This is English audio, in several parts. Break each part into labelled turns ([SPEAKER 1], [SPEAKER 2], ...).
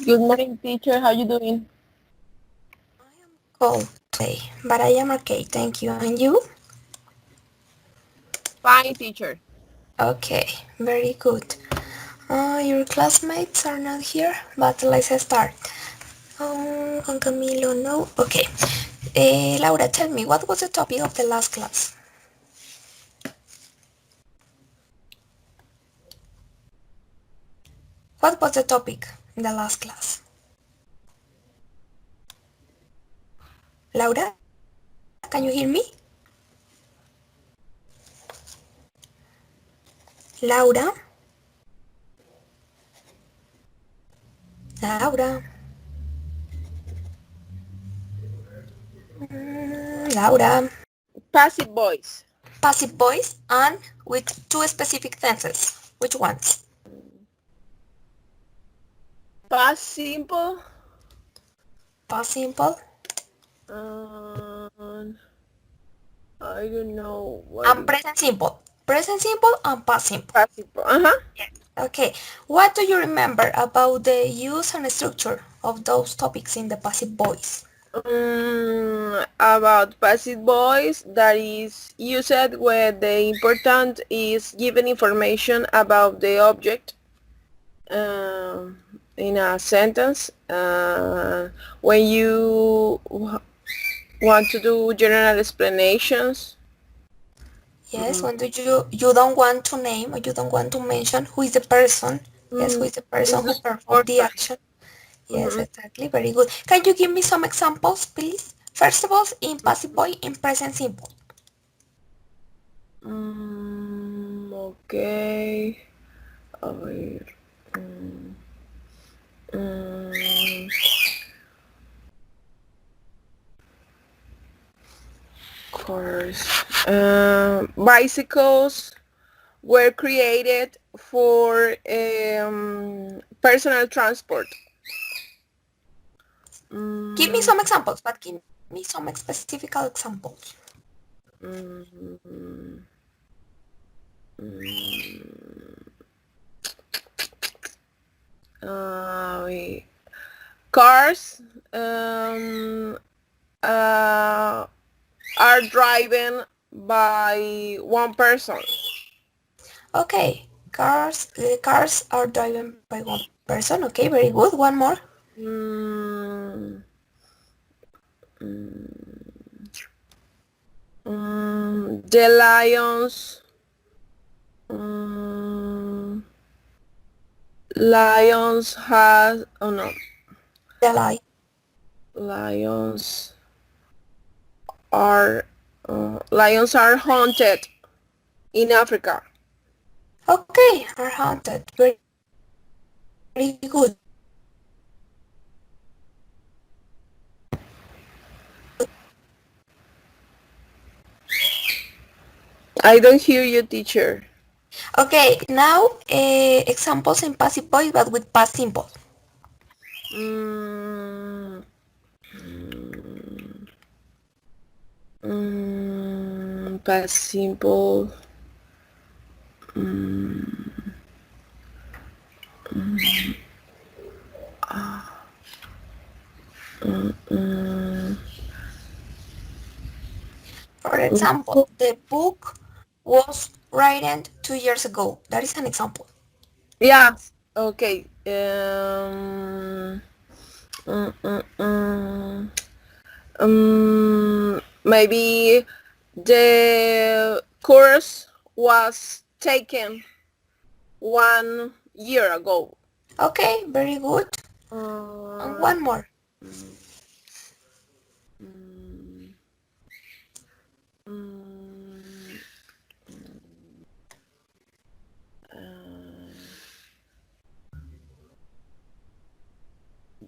[SPEAKER 1] Good morning, teacher. How you doing?
[SPEAKER 2] I am cold today, but I am okay, thank you. And you?
[SPEAKER 1] Fine, teacher.
[SPEAKER 2] Okay, very good. Your classmates are not here, but let's start. Juan Camilo, no? Okay. Laura, tell me, what was the topic of the last class? What was the topic in the last class? Laura, can you hear me? Laura? Laura? Laura?
[SPEAKER 1] Passive voice.
[SPEAKER 2] Passive voice and with two specific tenses. Which ones?
[SPEAKER 1] Past simple.
[SPEAKER 2] Past simple
[SPEAKER 1] Um, I don't know what
[SPEAKER 2] and
[SPEAKER 1] is
[SPEAKER 2] present simple. Present simple and past simple.
[SPEAKER 1] passive. Uh-huh.
[SPEAKER 2] Okay. What do you remember about the use and structure of those topics in the passive voice?
[SPEAKER 1] About passive voice that is used where the important is given information about the object in a sentence. When you want to do general explanations.
[SPEAKER 2] Yes, when do you don't want to name or you don't want to mention who is the person. Yes, who is the person
[SPEAKER 1] It's
[SPEAKER 2] who
[SPEAKER 1] not
[SPEAKER 2] performed the
[SPEAKER 1] important.
[SPEAKER 2] action. Yes,
[SPEAKER 1] Mhm.
[SPEAKER 2] exactly. Very good. Can you give me some examples, please? First of all, in passive voice, in present simple.
[SPEAKER 1] Ok. A ver. mm, mm, Cars. Bicycles were created for personal transport.
[SPEAKER 2] Give me
[SPEAKER 1] Mm,
[SPEAKER 2] some examples, but give me some specific examples.
[SPEAKER 1] mm, mm, wait. Cars um, uh, are driven by one person.
[SPEAKER 2] Okay, cars are driven by one person. Okay, very good. One more.
[SPEAKER 1] Mm, the lions. Mm, lions has. Oh no.
[SPEAKER 2] The lie.
[SPEAKER 1] Lions are. Lions are haunted in Africa.
[SPEAKER 2] Okay, are haunted. Very good.
[SPEAKER 1] I don't hear you, teacher.
[SPEAKER 2] Okay, now examples in passive voice but with past simple.
[SPEAKER 1] Mm, past simple.
[SPEAKER 2] For example, the book was written 2 years ago. That is an example.
[SPEAKER 1] Yeah. Okay. Mm, mm, mm. Maybe the course was taken 1 year ago.
[SPEAKER 2] Okay, very good. And
[SPEAKER 1] Uh,
[SPEAKER 2] one more.
[SPEAKER 1] mm, mm, uh,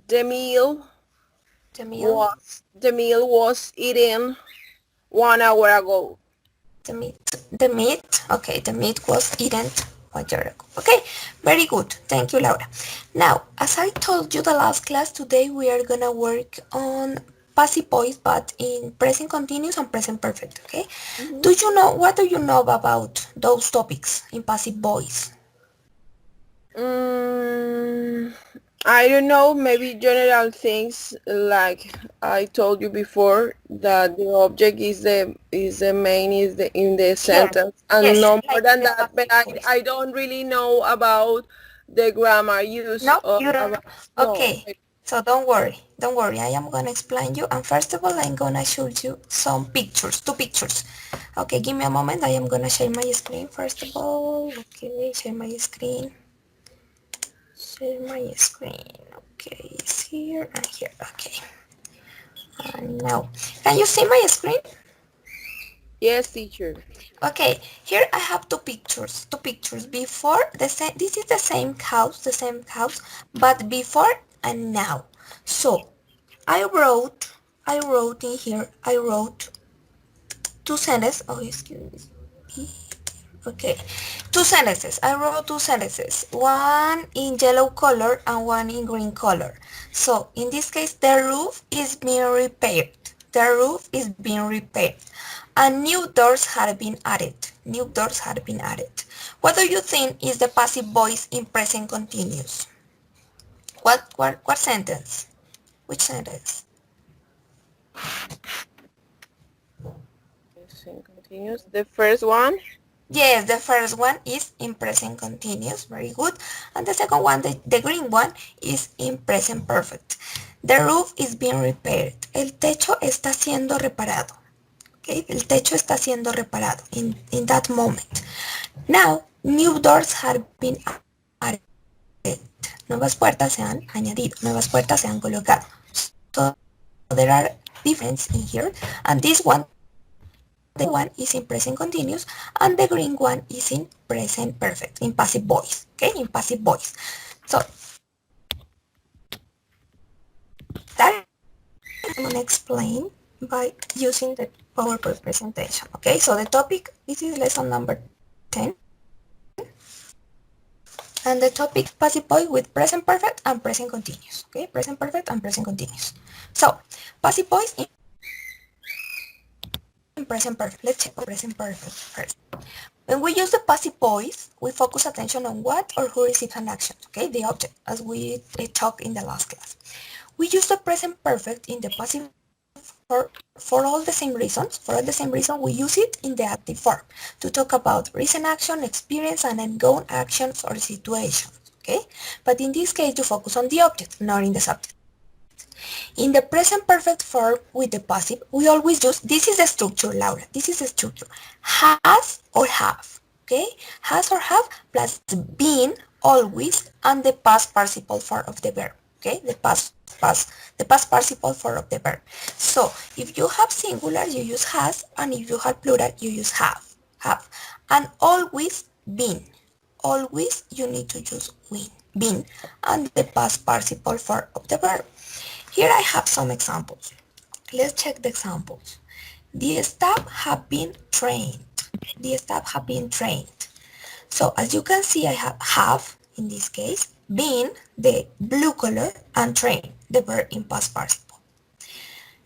[SPEAKER 1] the meal
[SPEAKER 2] The meal,
[SPEAKER 1] was eaten 1 hour ago.
[SPEAKER 2] the meat, the meat. Okay, the meat was eaten 1 year ago. Okay, very good. Thank you, Laura. Now, as I told you the last class, today we are gonna work on passive voice, but in present continuous and present perfect. Okay.
[SPEAKER 1] Mhm.
[SPEAKER 2] Do you know what do you know about those topics in passive voice?
[SPEAKER 1] Mm, I don't know, maybe general things like I told you before that the object is the main is the in the
[SPEAKER 2] Yes,
[SPEAKER 1] sentence and
[SPEAKER 2] yes,
[SPEAKER 1] no more
[SPEAKER 2] like
[SPEAKER 1] than
[SPEAKER 2] the
[SPEAKER 1] that. But
[SPEAKER 2] passive voice.
[SPEAKER 1] I don't really know about the grammar use
[SPEAKER 2] No,
[SPEAKER 1] or
[SPEAKER 2] you don't
[SPEAKER 1] about
[SPEAKER 2] know.
[SPEAKER 1] no.
[SPEAKER 2] Okay, so don't worry, don't worry. I am gonna explain you. And first of all, I'm gonna show you some pictures, two pictures. Okay, give me a moment. I am gonna share my screen first of all. Okay, share my screen. Share my screen. Okay, it's here and here. Okay, and now, can you see my screen?
[SPEAKER 1] Yes, teacher.
[SPEAKER 2] Okay, here I have two pictures. Two pictures before the same. This is the same house, but before and now. So I wrote in here. I wrote two sentences. Oh, excuse me. Okay, two sentences. I wrote two sentences. One in yellow color and one in green color. So in this case, the roof is being repaired. The roof is being repaired. And new doors had been added. New doors had been added. What do you think is the passive voice in present continuous? What sentence? Which sentence?
[SPEAKER 1] Yes, and continues. The first one.
[SPEAKER 2] Yes, the first one is in present continuous, very good. And the second one, the green one, is in present perfect. The roof is being repaired. El techo está siendo reparado. Okay, el techo está siendo reparado in that moment. Now, new doors have been added. Nuevas puertas se han añadido, nuevas puertas se han colocado. So there are difference in here. And this one, the yellow one is in present continuous and the green one is in present perfect, in passive voice. Okay, in passive voice. So that I'm gonna explain by using the PowerPoint presentation. Okay, so the topic, this is lesson number 10. And the topic passive voice with present perfect and present continuous. Okay, present perfect and present continuous. So passive voice in present perfect. Let's check on present perfect first. When we use the passive voice, we focus attention on what or who receives an action. Okay, the object, as we talked in the last class. We use the present perfect in the passive for all the same reasons. For all the same reason, we use it in the active form to talk about recent action, experience, and ongoing actions or situations. Okay, but in this case, you focus on the object, not in the subject. In the present perfect form with the passive, we always use, this is the structure, Laura, this is the structure, has or have, okay? Has or have plus being always and the past participle form of the verb, okay? The past participle form of the verb. So if you have singular, you use has, and if you have plural, you use have. And always been. Always you need to use been, and the past participle form of the verb. Here I have some examples. Let's check the examples. The staff have been trained. The staff have been trained. So as you can see, I have in this case, been, the blue color, and trained, the verb in past participle.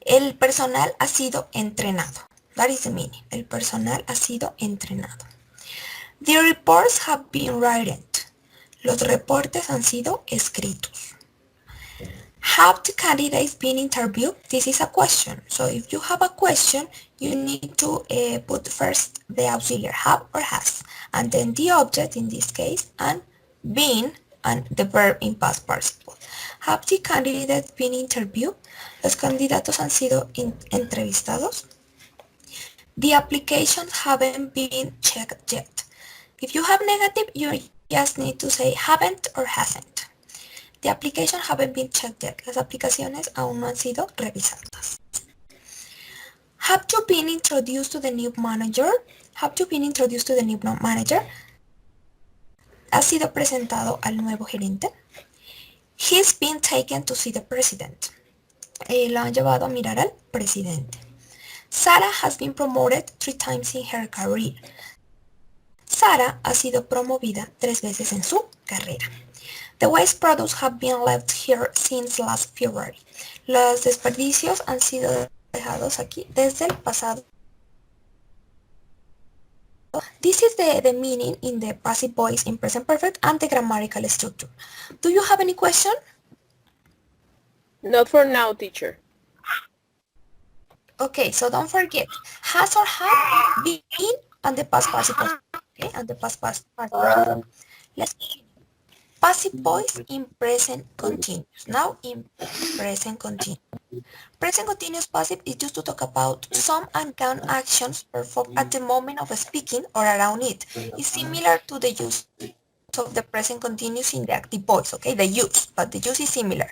[SPEAKER 2] El personal ha sido entrenado. That is the meaning. El personal ha sido entrenado. The reports have been written. Los reportes han sido escritos. Have the candidates been interviewed? This is a question. So if you have a question, you need to put first the auxiliary have or has, and then the object in this case, and been, and the verb in past participle. Have the candidates been interviewed? Los candidatos han sido entrevistados. The applications haven't been checked yet. If you have negative, you just need to say haven't or hasn't. The application haven't been checked yet. Las aplicaciones aún no han sido revisadas. Have you been introduced to the new manager? Have you been introduced to the new manager? ¿Ha sido presentado al nuevo gerente? He's been taken to see the president. Lo han llevado a mirar al presidente. Sarah has been promoted 3 times in her career. Sara ha sido promovida 3 veces en su carrera. The waste products have been left here since last February. Los desperdicios han sido dejados aquí desde el pasado febrero. This is the meaning in the passive voice in present perfect and the grammatical structure. Do you have any question?
[SPEAKER 1] Not for now, teacher.
[SPEAKER 2] Okay, so don't forget, has or have been and the past participle. Okay, and the past participle. Let's continue. Passive voice in present continuous. Now in present continuous. Present continuous passive is used to talk about some uncount actions performed at the moment of speaking or around it. It's similar to the use of the present continuous in the active voice, okay? The use, but the use is similar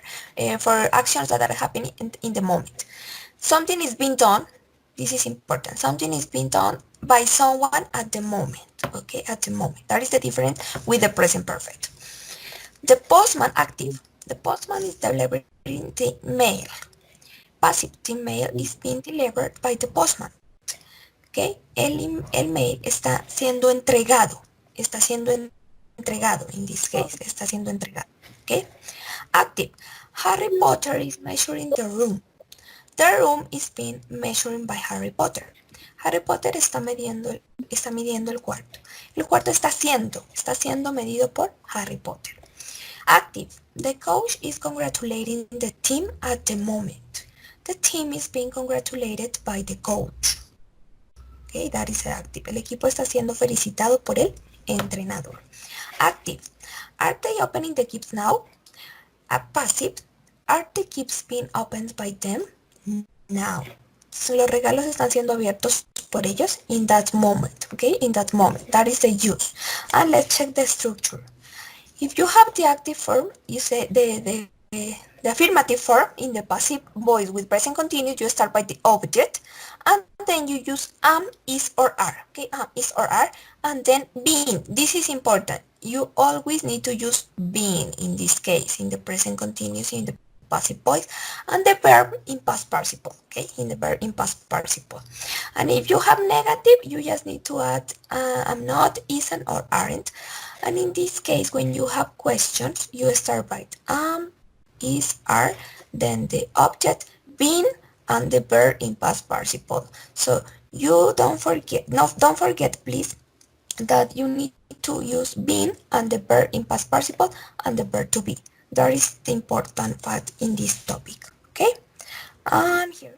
[SPEAKER 2] for actions that are happening in the moment. Something is being done, this is important, something is being done by someone at the moment, okay? At the moment. That is the difference with the present perfect. The postman active. The postman is delivering the mail. Passive, the mail is being delivered by the postman. ¿Okay? El mail está siendo entregado. Está siendo entregado. In this case, está siendo entregado. ¿Okay? Active. Harry Potter is measuring the room. The room is being measured by Harry Potter. Harry Potter está midiendo el cuarto. El cuarto está siendo medido por Harry Potter. Active. The coach is congratulating the team at the moment. The team is being congratulated by the coach. Okay, that is active. El equipo está siendo felicitado por el entrenador. Active. Are they opening the gifts now? A passive. Are the gifts being opened by them now? So, los regalos están siendo abiertos por ellos in that moment. Okay, in that moment. That is the use. And let's check the structure. If you have the active form, you say the affirmative form in the passive voice with present continuous, you start by the object, and then you use is, or are. Okay, is or are, and then being. This is important. You always need to use being in this case, in the present continuous, in the passive voice, and the verb in past participle. Okay, in the verb in past participle. And if you have negative, you just need to add am not, isn't, or aren't. And in this case, when you have questions, you start by is, are, then the object, been, and the verb in past participle. So you don't forget please that you need to use been and the verb in past participle and the verb to be. That is the important fact in this topic. Okay? And here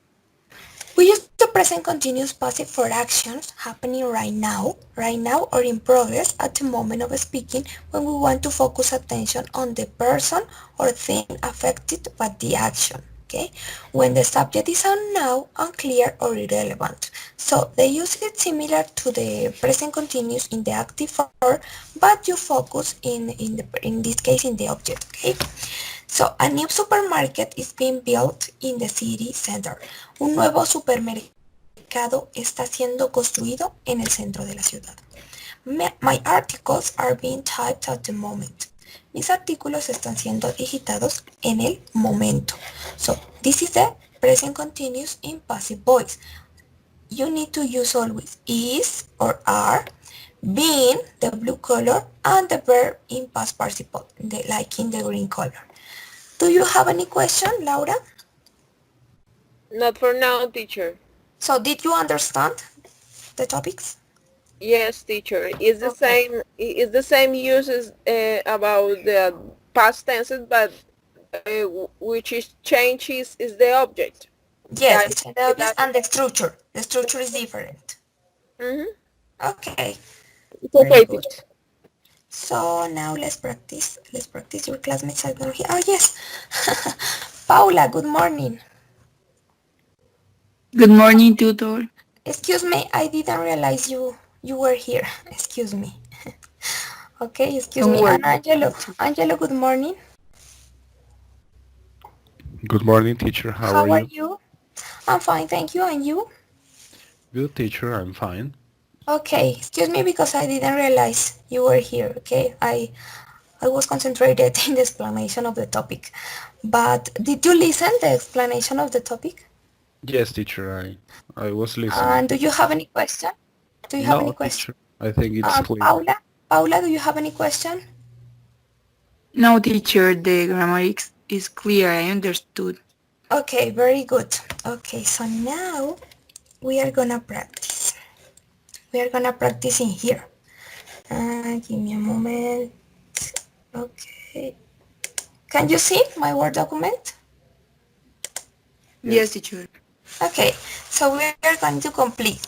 [SPEAKER 2] we use the present continuous passive for actions happening right now or in progress at the moment of speaking when we want to focus attention on the person or thing affected by the action. Okay, when the subject is unknown, unclear, or irrelevant. So they use it similar to the present continuous in the active form, but you focus in this case in the object. Okay. So, a new supermarket is being built in the city center. Un nuevo supermercado está siendo construido en el centro de la ciudad. My articles are being typed at the moment. Mis artículos están siendo digitados en el momento. So, this is the present continuous in passive voice. You need to use always is or are, being, the blue color, and the verb in past participle, like in the green color. Do you have any question, Laura?
[SPEAKER 1] Not for now, teacher.
[SPEAKER 2] So did you understand the topics?
[SPEAKER 1] Yes, teacher. It's the
[SPEAKER 2] Okay.
[SPEAKER 1] same. It's the same uses about the past tenses, but which is changes is the object.
[SPEAKER 2] Yes,
[SPEAKER 1] That
[SPEAKER 2] it's the obvious
[SPEAKER 1] that.
[SPEAKER 2] and the structure. The structure is different.
[SPEAKER 1] Mm-hmm.
[SPEAKER 2] Okay,
[SPEAKER 1] It's
[SPEAKER 2] very
[SPEAKER 1] okay,
[SPEAKER 2] good.
[SPEAKER 1] teacher.
[SPEAKER 2] So now let's practice. Let's practice. Your classmates are not here. Oh yes. Paula, good morning.
[SPEAKER 3] Good morning, tutor.
[SPEAKER 2] Excuse me, I didn't realize you were here. Excuse me. Okay, excuse
[SPEAKER 3] Don't
[SPEAKER 2] me. And
[SPEAKER 3] worry.
[SPEAKER 2] Angelo. Angelo, good morning.
[SPEAKER 4] Good morning, teacher. How are
[SPEAKER 2] How are
[SPEAKER 4] you?
[SPEAKER 2] you? I'm fine, thank you. And you?
[SPEAKER 4] Good, teacher. I'm fine.
[SPEAKER 2] Okay, excuse me because I didn't realize you were here, okay? I was concentrated in the explanation of the topic. But did you listen the explanation of the topic?
[SPEAKER 4] Yes, teacher. I was listening.
[SPEAKER 2] And do you have any question? Do you have any
[SPEAKER 4] No,
[SPEAKER 2] question?
[SPEAKER 4] teacher. I think it's clear.
[SPEAKER 2] Paula? Paula, do you have any question?
[SPEAKER 3] No, teacher, the grammar is clear. I understood.
[SPEAKER 2] Okay, very good. Okay, so now we are gonna practice. We are gonna practice in here. Give me a moment. Okay. Can you see my Word document?
[SPEAKER 3] Yes, teacher.
[SPEAKER 2] Okay, so we are going to complete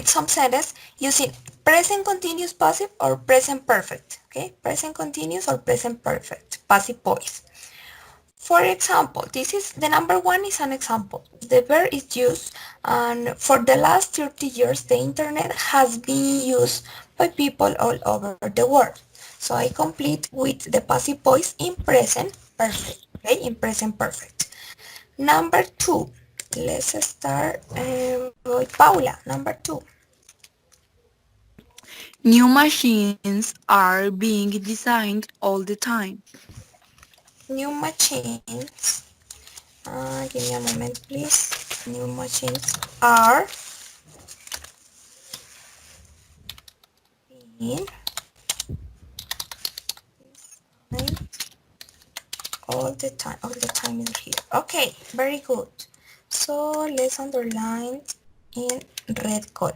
[SPEAKER 2] some sentences using present continuous passive or present perfect. Okay, present continuous or present perfect passive voice. For example, this is the number one is an example. The verb is used, and for the last 30 years, the internet has been used by people all over the world. So I complete with the passive voice in present perfect. Okay, in present perfect. Number two, let's start with Paula. Number two,
[SPEAKER 3] New machines are being designed all the time.
[SPEAKER 2] new machines. Give me a moment, please. New machines are being designed all the time. All the time is here. Okay, very good. So let's underline in red color.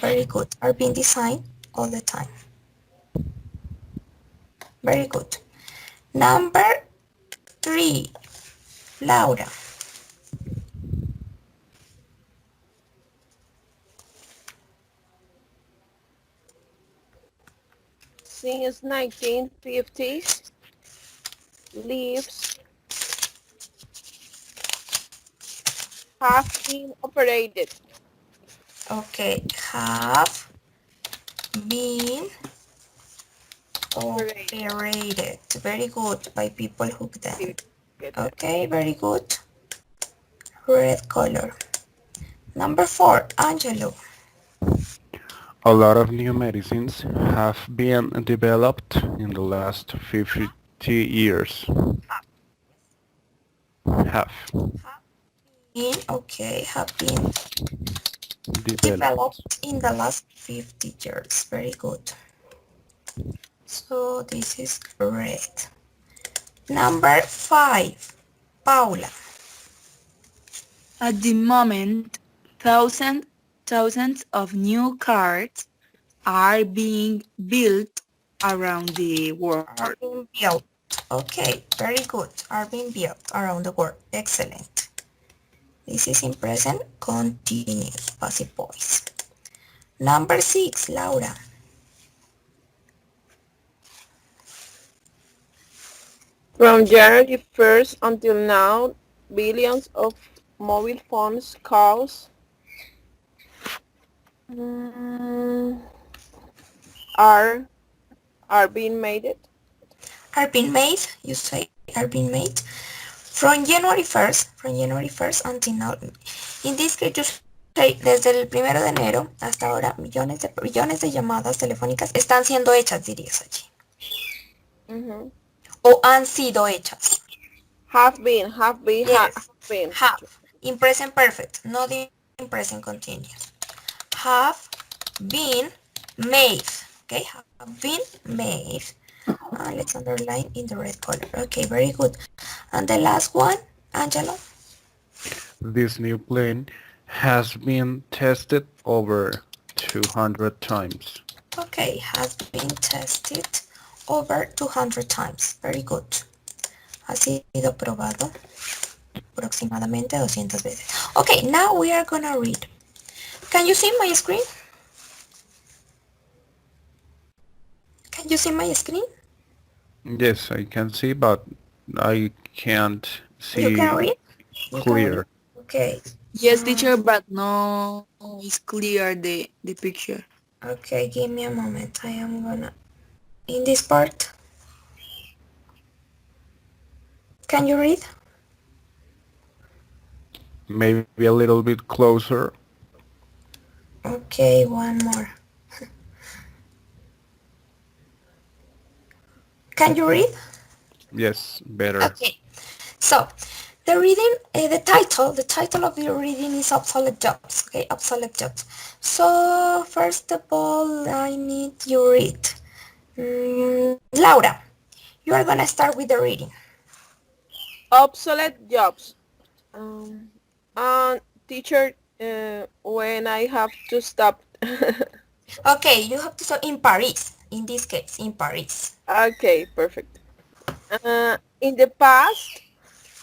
[SPEAKER 2] Very good. Are being designed all the time. Very good. Number three, Laura.
[SPEAKER 1] Since 1950s, lifts have been operated.
[SPEAKER 2] Okay, have been
[SPEAKER 1] Operated.
[SPEAKER 2] operated. Very good by people who can.
[SPEAKER 1] Get that.
[SPEAKER 2] Okay, very good. Red color. Number four, Angelo.
[SPEAKER 4] A lot of new medicines have been developed in the last 50 years. Have
[SPEAKER 2] Okay, have been
[SPEAKER 4] developed.
[SPEAKER 2] developed in the last 50 years. Very good. So this is red. Number five, Paula.
[SPEAKER 3] At the moment, thousands of new cars are being built around the
[SPEAKER 2] Are
[SPEAKER 3] world.
[SPEAKER 2] being built. Okay, very good. Are being built around the world. Excellent. This is in present continuous passive voice. Number six, Laura.
[SPEAKER 1] From January 1st until now, billions of mobile phones calls mm, are are being made.
[SPEAKER 2] Are being made, you say, are being made. From January 1st until now. In this case, you say, desde el 1 de enero hasta ahora, millones de llamadas telefónicas están siendo hechas, dirías allí.
[SPEAKER 1] Mm-hmm.
[SPEAKER 2] O han sido hechas.
[SPEAKER 1] Have been, have been,
[SPEAKER 2] Yes,
[SPEAKER 1] have been.
[SPEAKER 2] have. In present perfect, not in present continuous. Have been made. Okay, have been made. Let's underline in the red color. Okay, very good. And the last one, Angelo.
[SPEAKER 4] This new plane has been tested over 200 times.
[SPEAKER 2] Okay, has been tested over 200 times. Very good. Ha sido probado aproximadamente 200 veces. Okay, now we are gonna read. Can you see my screen? Can you see my screen?
[SPEAKER 4] Yes, I can see, but I can't
[SPEAKER 2] You can
[SPEAKER 4] see
[SPEAKER 2] read? You can read?
[SPEAKER 4] clear.
[SPEAKER 2] Okay.
[SPEAKER 3] Yes, teacher, but no, it's clear the picture.
[SPEAKER 2] Okay, give me a moment. I am gonna... In this part. Can you read?
[SPEAKER 4] Maybe a little bit closer.
[SPEAKER 2] Okay, one more. Can you read?
[SPEAKER 4] Yes, better.
[SPEAKER 2] Okay. So, the reading, the title of your reading is obsolete jobs. Okay, obsolete jobs. So, first of all, I need you read. Laura, you are gonna start with the reading.
[SPEAKER 1] Obsolete jobs. And teacher, when I have to stop.
[SPEAKER 2] Okay, you have to say in Paris. In this case, in Paris.
[SPEAKER 1] Okay, perfect. In the past,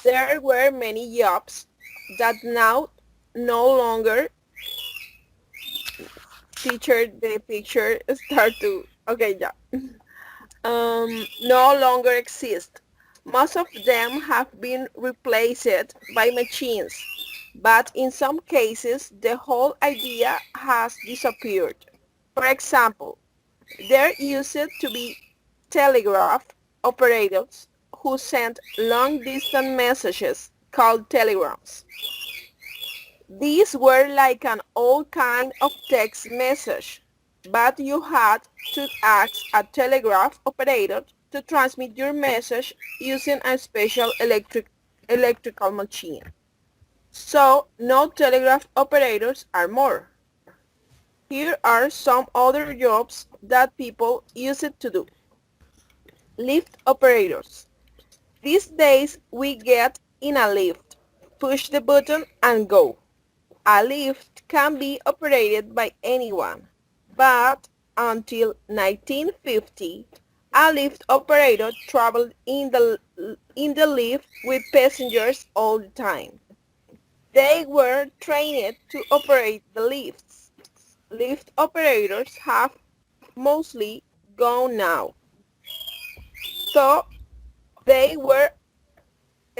[SPEAKER 1] there were many jobs that now no longer teacher the picture start to okay yeah no longer exist. Most of them have been replaced by machines, but in some cases the whole idea has disappeared. For example, there used to be telegraph operators who sent long-distance messages called telegrams. These were like an old kind of text message, but you had to ask a telegraph operator to transmit your message using a special electrical machine. So no telegraph operators are more. Here are some other jobs that people use it to do. Lift operators. These days we get in a lift, push the button and go. A lift can be operated by anyone, but until 1950, a lift operator traveled in the lift with passengers all the time. They were trained to operate the lifts. Lift operators have mostly gone now, though they were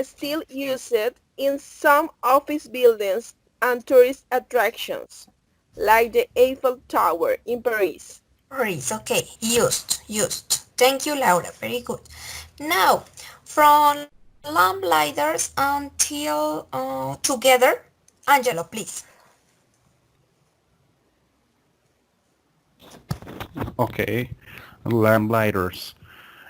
[SPEAKER 1] still used in some office buildings and tourist attractions, like the Eiffel Tower in Paris.
[SPEAKER 2] Paris, okay, used. Thank you, Laura, very good. Now, from lamplighters until together, Angelo, please.
[SPEAKER 4] Okay, lamplighters.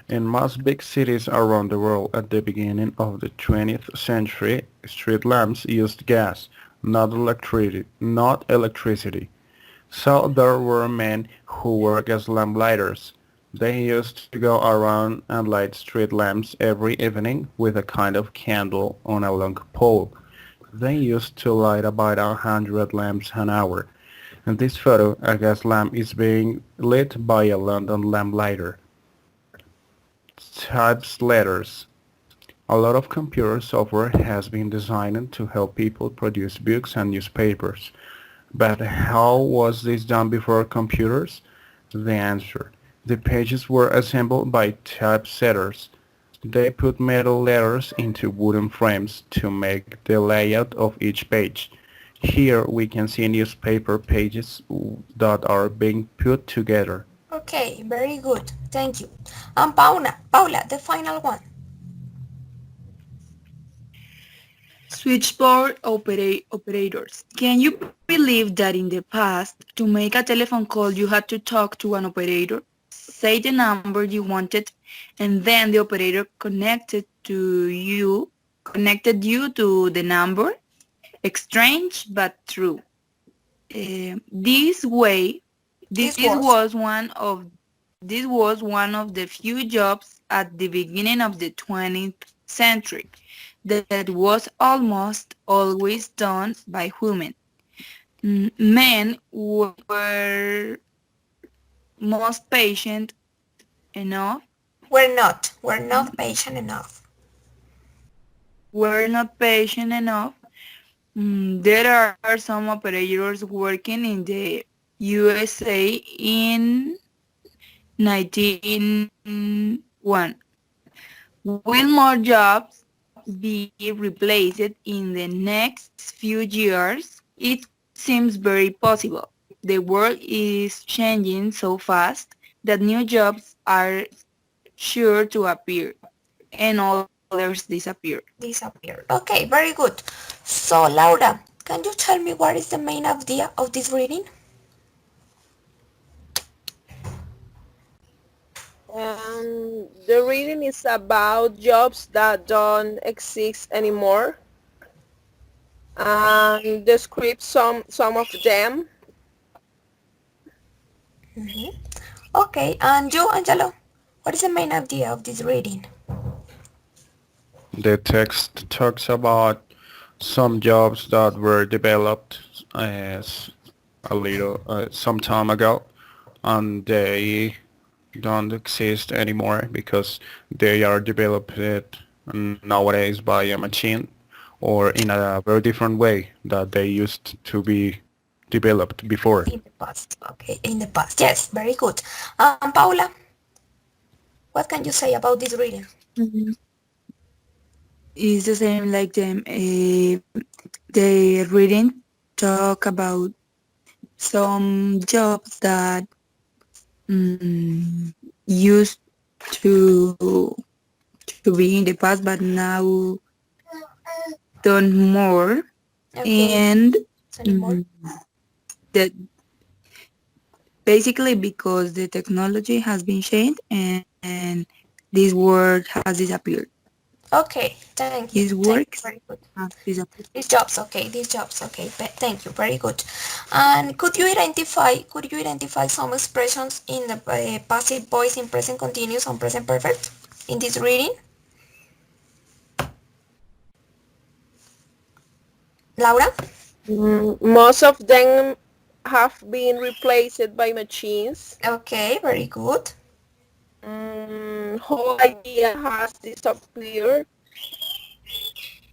[SPEAKER 4] In most big cities around the world at the beginning of the 20th century, street lamps used gas, not electricity. So there were men who were gas lamp lighters. They used to go around and light street lamps every evening with a kind of candle on a long pole. They used to light about 100 lamps an hour. In this photo, a gas lamp is being lit by a London lamplighter. Types letters. A lot of computer software has been designed to help people produce books and newspapers. But how was this done before computers? The answer. The pages were assembled by typesetters. They put metal letters into wooden frames to make the layout of each page. Here we can see newspaper pages that are being put together.
[SPEAKER 2] Okay, very good. Thank you. And Paula, the final one.
[SPEAKER 3] Switchboard operators. Can you believe that in the past, to make a telephone call, you had to talk to an operator, say the number you wanted, and then the operator connected you to the number? Strange but true. This way,
[SPEAKER 2] This
[SPEAKER 3] this
[SPEAKER 2] was
[SPEAKER 3] was one of this was one of the few jobs at the beginning of the 20th century that was almost always done by women. Men were most patient enough,
[SPEAKER 2] we're not patient enough.
[SPEAKER 3] were not patient enough. There are some operators working in the USA in 1901. Will more jobs be replaced in the next few years? It seems very possible. The world is changing so fast that new jobs are sure to appear and others disappear.
[SPEAKER 2] Disappeared. Okay, very good. So, Laura, can you tell me what is the main idea of this reading?
[SPEAKER 1] The reading is about jobs that don't exist anymore and describe some of them.
[SPEAKER 2] Okay, and you, Angelo, what is the main idea of this reading?
[SPEAKER 4] The text talks about some jobs that were developed as some time ago, and they don't exist anymore because they are developed nowadays by a machine or in a very different way that they used to be developed before.
[SPEAKER 2] In the past. Okay, in the past. Yes, very good. Paula, what can you say about this reading?
[SPEAKER 3] Mhm. It's the same like them. The reading talk about some jobs that mm, used to to be in the past, but now done more,
[SPEAKER 2] Okay,
[SPEAKER 3] and
[SPEAKER 2] anymore?
[SPEAKER 3] mm, that basically because the technology has been changed and this word has disappeared.
[SPEAKER 2] Okay, thank you.
[SPEAKER 3] These
[SPEAKER 2] Thank you.
[SPEAKER 3] works
[SPEAKER 2] Very good.
[SPEAKER 3] have disappeared.
[SPEAKER 2] These jobs, okay. These jobs, okay. Thank you. Very good. And could you identify some expressions in the passive voice in present continuous and present perfect in this reading? Laura?
[SPEAKER 1] Most of them have been replaced by machines.
[SPEAKER 2] Okay, very good.
[SPEAKER 1] Whole idea has disappeared.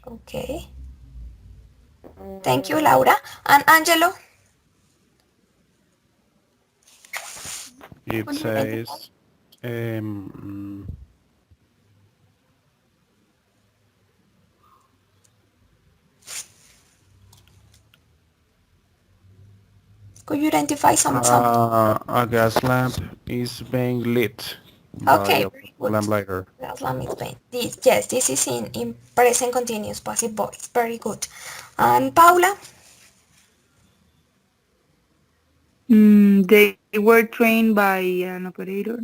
[SPEAKER 2] Okay. Thank you,
[SPEAKER 1] Mm,
[SPEAKER 2] Laura. And Angelo,
[SPEAKER 4] It
[SPEAKER 2] could you identify?
[SPEAKER 4] says, um,
[SPEAKER 2] Some?
[SPEAKER 4] a gas lamp is being lit by
[SPEAKER 2] Okay,
[SPEAKER 4] a
[SPEAKER 2] very good.
[SPEAKER 4] lamplighter.
[SPEAKER 2] That's let me explain. Yes, this is in present continuous passive voice. Very good. And Paula,
[SPEAKER 3] They were trained by an operator.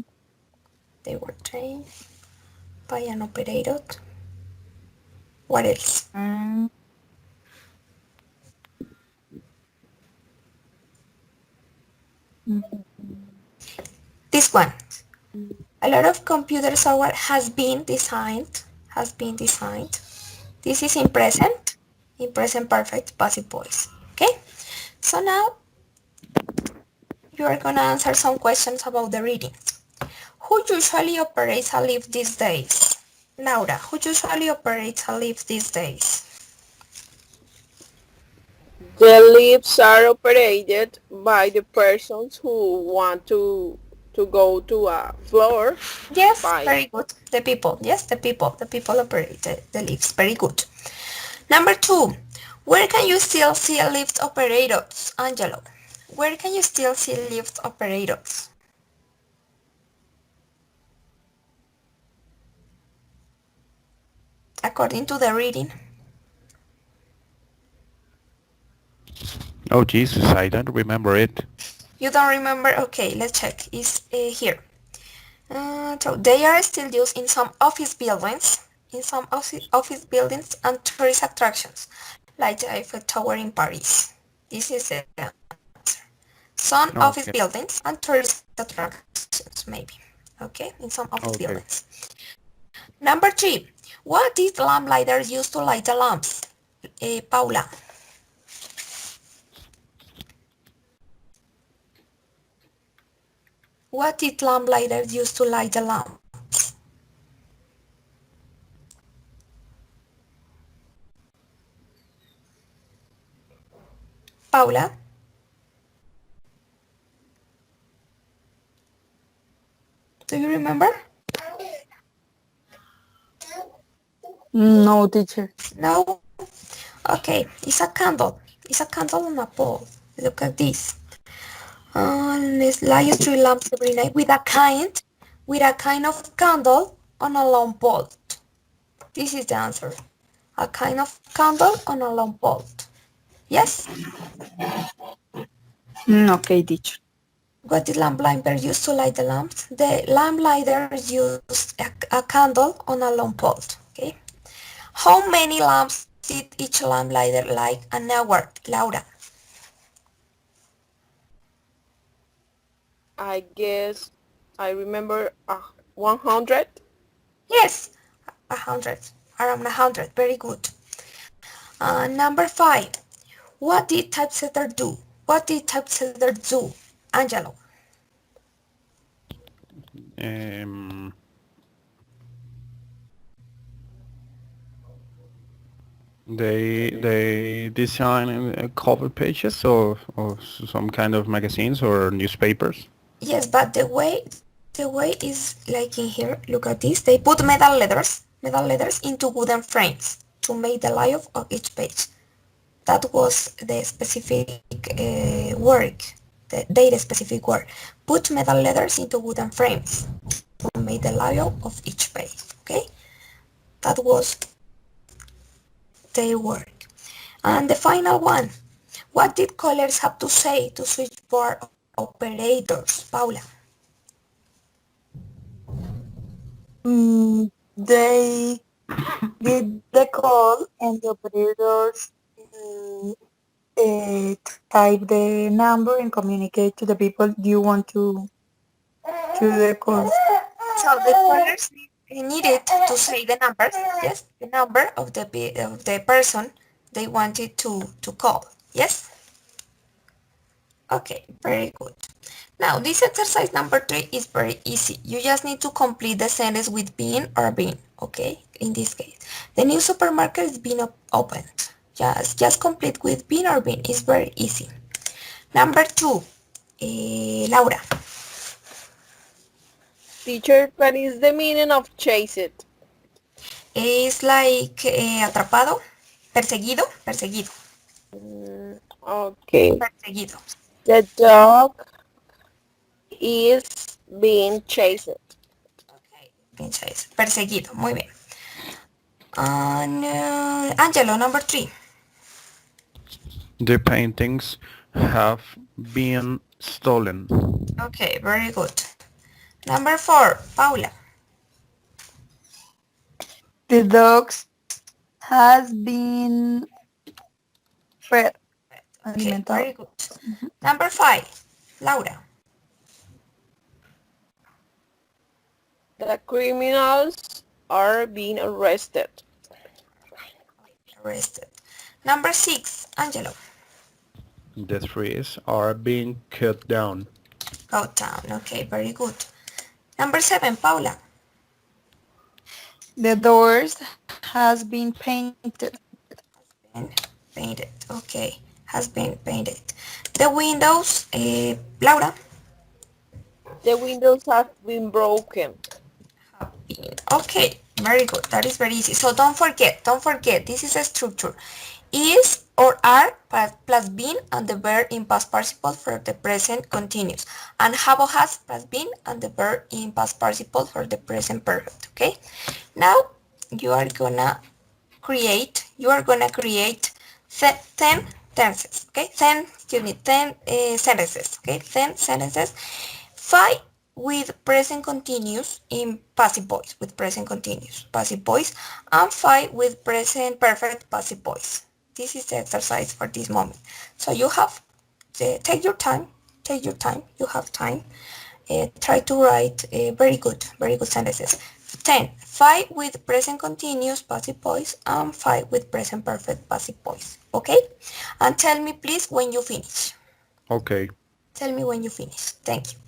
[SPEAKER 2] they were trained by an operator. What else?
[SPEAKER 3] Mm, mm,
[SPEAKER 2] This one. A lot of computer software has been designed. This is in present perfect passive voice. Okay? So now you are gonna answer some questions about the reading. Who usually operates a lift these days? Laura, who usually operates a lift these days?
[SPEAKER 1] the lifts are operated by the persons who want to go to a floor
[SPEAKER 2] Yes,
[SPEAKER 1] by
[SPEAKER 2] very good. The people, yes, the people operate the lifts. Very good. Number two, where can you still see lift operators, Angelo? Where can you still see lift operators? According to the reading.
[SPEAKER 4] Oh Jesus, I don't remember it.
[SPEAKER 2] You don't remember? Okay, let's check. It's here. So they are still used in some office buildings, and tourist attractions, like the Eiffel Tower in Paris. This is the answer. Some office
[SPEAKER 4] Okay,
[SPEAKER 2] buildings and tourist attractions, maybe. Okay, in some office buildings.
[SPEAKER 4] okay.
[SPEAKER 2] Number three, what did lamplighter use to light the lamps? Paula, what did lamplighter use to light the lamps? Paula, do you remember?
[SPEAKER 3] No, teacher.
[SPEAKER 2] No? Okay, it's a candle. It's a candle on a pole. Look at this. Let's light street lamps every night with a kind of candle on a long pole. This is the answer. A kind of candle on a long pole. Yes?
[SPEAKER 3] Okay, teacher.
[SPEAKER 2] What did lamplighter use to light the lamps? The lamplighter used a candle on a long pole. Okay. How many lamps did each lamplighter light an hour, Laura?
[SPEAKER 1] I guess I remember 100.
[SPEAKER 2] Yes, 100. Around 100. Very good. Number 5. What did typesetter do? What did typesetter do? Angelo.
[SPEAKER 4] Um, They design cover pages of some kind of magazines or newspapers.
[SPEAKER 2] Yes, but the way is like in here. Look at this. They put metal letters into wooden frames to make the layout of each page. That was the specific work, their specific work. Put metal letters into wooden frames to make the layout of each page. Okay, that was their work. And the final one. What did callers have to say to switchboard operators, Paula?
[SPEAKER 3] They get the call and the operators type the number and communicate to the people you want to the call.
[SPEAKER 2] So the callers needed to say the number, yes, the number of the person they wanted to call, yes? Okay, very good. Now this exercise number 3 is very easy. You just need to complete the sentence with been or been, okay? In this case, the new supermarket is being opened. Just complete with been or been. It's very easy. Number 2, Laura.
[SPEAKER 1] Teacher, what is the meaning of chase it?
[SPEAKER 2] Es like atrapado, perseguido,
[SPEAKER 1] Okay.
[SPEAKER 2] perseguido.
[SPEAKER 1] The dog is being chased.
[SPEAKER 2] Okay, perseguido, muy bien. And Angelo, number 3.
[SPEAKER 4] The paintings have been stolen.
[SPEAKER 2] Okay, very good. Number 4, Paula.
[SPEAKER 3] The dogs has been fed,
[SPEAKER 2] Okay,
[SPEAKER 3] alimentado.
[SPEAKER 2] very good. Number 5, Laura.
[SPEAKER 1] The criminals are being arrested.
[SPEAKER 2] Arrested. Number 6, Angelo.
[SPEAKER 4] The trees are being cut down.
[SPEAKER 2] Go down. Okay, very good. Number 7, Paula.
[SPEAKER 3] The doors has been painted.
[SPEAKER 2] Been painted. Okay, has been painted. The windows, Laura.
[SPEAKER 1] The windows have been broken.
[SPEAKER 2] Have been. Okay, very good. That is very easy. So don't forget, this is a structure. Is or are plus been and the verb in past participle for the present continuous. And have or has plus been and the verb in past participle for the present perfect. Okay? Now you are gonna create 10 tenses. Okay? 10 sentences. Okay? 10 sentences. 5 with present continuous in passive voice, with present continuous passive voice, and 5 with present perfect passive voice. This is the exercise for this moment. So you have take your time, you have time. Try to write very good sentences. 10. 5 with present continuous passive voice and 5 with present perfect passive voice. Okay? And tell me please when you finish.
[SPEAKER 4] Okay.
[SPEAKER 2] Tell me when you finish. Thank you.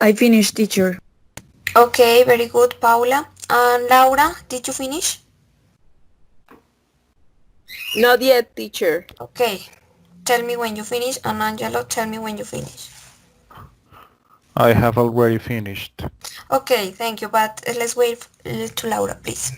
[SPEAKER 3] I finished, teacher.
[SPEAKER 2] Okay, very good, Paula. And Laura, did you finish?
[SPEAKER 1] Not yet, teacher.
[SPEAKER 2] Okay, tell me when you finish, and Angelo, tell me when you finish.
[SPEAKER 4] I have already finished.
[SPEAKER 2] Okay, thank you, but let's wait to Laura, please.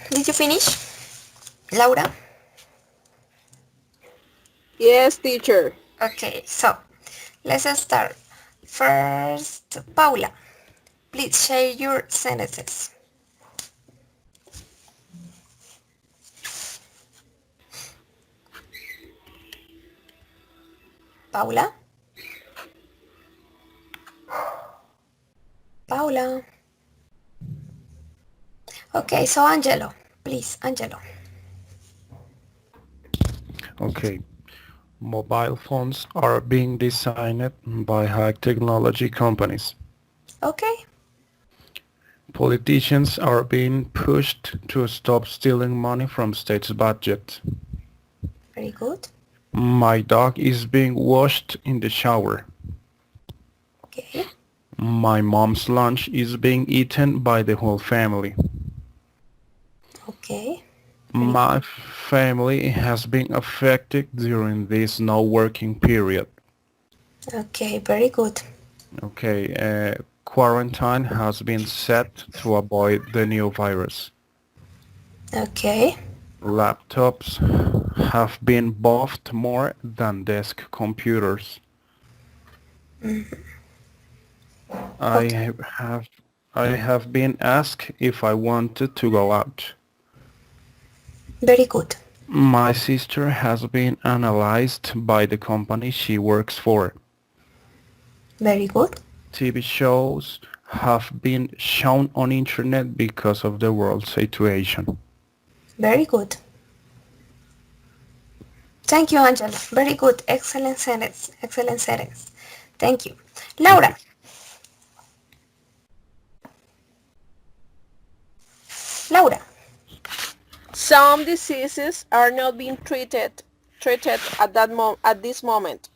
[SPEAKER 2] Did you finish, Laura?
[SPEAKER 1] Yes, teacher.
[SPEAKER 2] Okay, so let's start. First, Paula, please share your sentences. Paula? Paula? Okay, so Angelo, please, Angelo.
[SPEAKER 4] Okay. Mobile phones are being designed by high technology companies.
[SPEAKER 2] Okay,
[SPEAKER 4] Politicians are being pushed to stop stealing money from state's budget.
[SPEAKER 2] very good.
[SPEAKER 4] My dog is being washed in the shower.
[SPEAKER 2] Okay,
[SPEAKER 4] My mom's lunch is being eaten by the whole family.
[SPEAKER 2] okay, very
[SPEAKER 4] My family has been affected during this no working period.
[SPEAKER 2] okay, very good.
[SPEAKER 4] Okay, quarantine has been set to avoid the new virus.
[SPEAKER 2] Okay,
[SPEAKER 4] Laptops have been bought more than desk computers. I
[SPEAKER 2] okay,
[SPEAKER 4] have I have been asked if I wanted to go out.
[SPEAKER 2] very good.
[SPEAKER 4] My sister has been analyzed by the company she works for.
[SPEAKER 2] Very good.
[SPEAKER 4] TV shows have been shown on internet because of the world situation.
[SPEAKER 2] Very good. Thank you, Angela. Very good. Excellent sentence. Excellent sentence. Thank you.
[SPEAKER 4] Thank you.
[SPEAKER 2] Laura. Laura.
[SPEAKER 1] Some diseases are not being treated at this moment.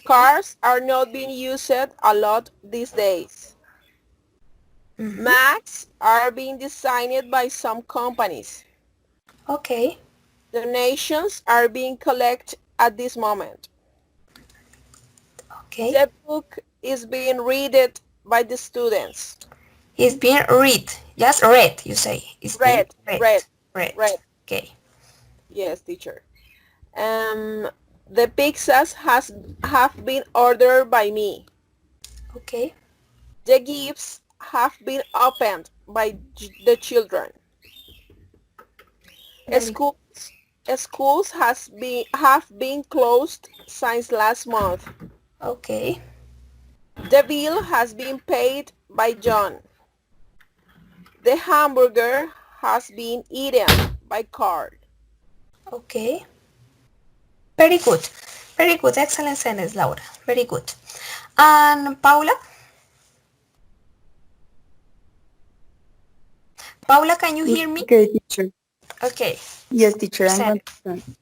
[SPEAKER 1] Cars are not being used a lot these days. Macs are being designed by some companies.
[SPEAKER 2] Okay.
[SPEAKER 1] Donations are being collected at this moment.
[SPEAKER 2] Okay.
[SPEAKER 1] The book is being read by the students.
[SPEAKER 2] It's being read. Just read, you say. It's being
[SPEAKER 1] Read,
[SPEAKER 2] read.
[SPEAKER 1] read,
[SPEAKER 2] Read.
[SPEAKER 1] read.
[SPEAKER 2] Okay.
[SPEAKER 1] Yes, teacher. The pizzas have been ordered by me.
[SPEAKER 2] Okay.
[SPEAKER 1] The gifts have been opened by the children.
[SPEAKER 2] Very good.
[SPEAKER 1] Schools have been closed since last month.
[SPEAKER 2] Okay.
[SPEAKER 1] The bill has been paid by John. The hamburger has been eaten by Carl.
[SPEAKER 2] Okay. Very good. Very good. Excellent sentence, Laura. Very good. And Paula? Paula, can you hear me?
[SPEAKER 3] Okay, teacher.
[SPEAKER 2] Okay.
[SPEAKER 3] Yes, teacher, I'm going
[SPEAKER 2] Sentence.
[SPEAKER 3] to start.